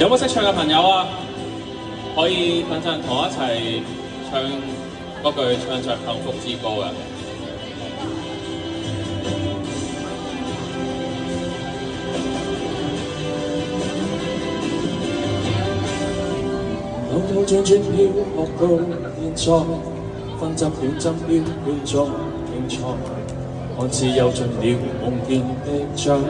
有冇識唱嘅朋友啊？可以等陣同我一齊唱嗰句唱着幸福之歌嘅。兜兜轉轉飄泊到現在，分針斷針飄飄中競賽，看似又盡了夢見的將來。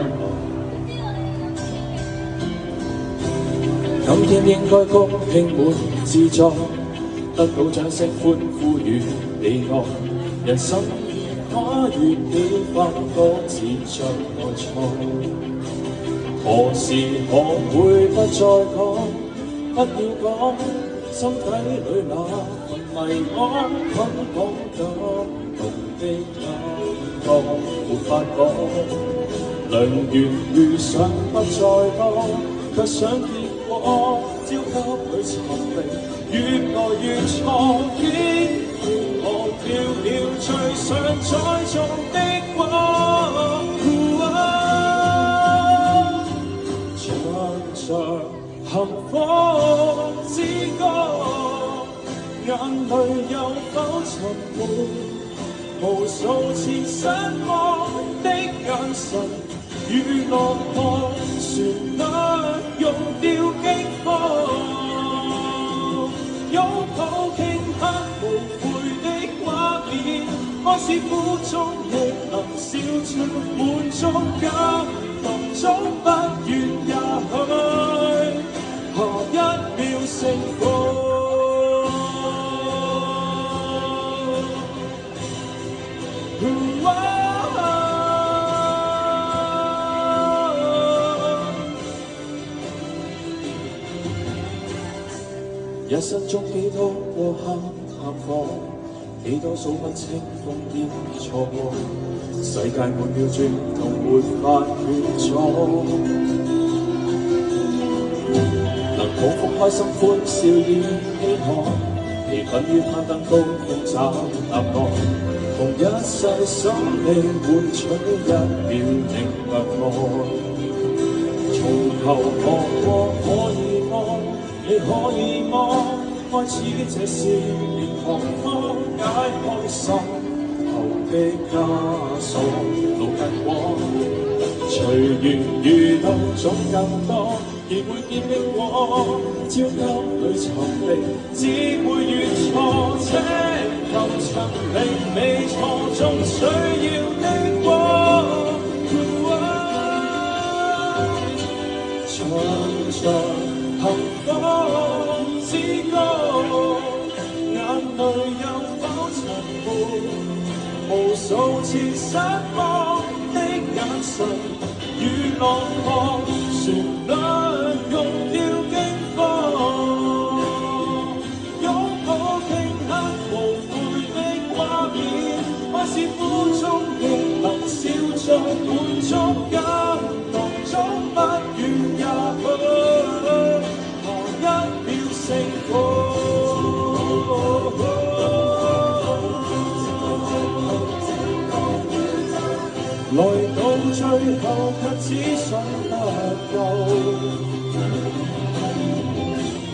今天應該高興滿自在，得到掌聲歡呼與喜愛，人生跨越幾番多次像愛賽，何時學會不再講，不要講心底裏那份迷惘，捆綁感動的感覺沒法講，良緣遇上不再多，卻想見過焦急裏尋覓，越來越錯，竟忘掉了最想栽種的果。唱着幸福之歌，眼淚又否沉沒，無數次失望的眼神與落寞旋律用掉驚慌，擁抱頃刻無悔的畫面，愛是苦中亦能笑着滿足感動，總不願也許下一秒成功。一生中幾多過客探訪，幾多數不清風兼錯過，世界每秒轉動沒法決錯，能抱腹開心歡笑與希望，疲憊於攀登高峰找答案，同一世心理換取一秒明白愛，從頭望過可以愛，你可以麼？開始這是連狂風解開心頭的枷鎖，路更廣，隨緣遇到總更多，而會見的我，焦急裏尋覓，只會越錯，請求曾令你錯中需要的光。唱着幸福之歌，眼淚又否沉沒，無數次失望的眼神與落寞旋律用掉驚慌，擁抱頃刻無悔的畫面，愛是苦中亦能笑着滿足感動，總不願也許下一秒成功。來到最後卻只想得夠，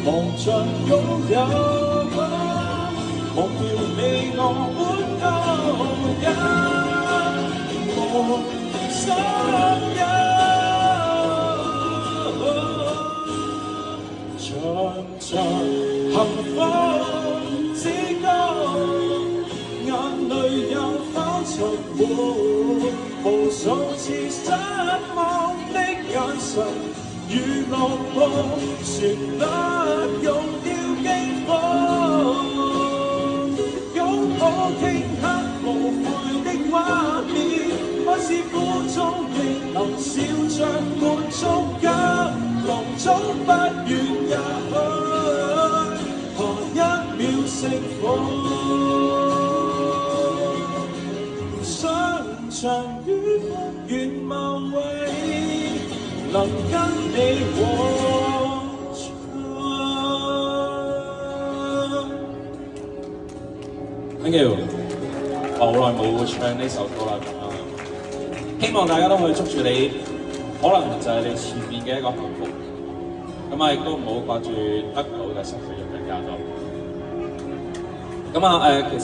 忙着擁有，忘掉你我本夠一無所有，唱着幸福之歌，眼淚又否沉沒，無數次失望的眼神與落寞旋律用掉驚慌，擁抱頃刻無悔的畫面，愛是苦中亦能笑着滿足感動，總不願也許下一秒成功。常與願望為能跟你和唱。Thank you。我好耐冇唱呢首歌啦，希望大家都可以捉住你，可能就係你前面嘅一個幸福。咁啊亦都唔好掛住得到就失去咗更加多。咁啊其實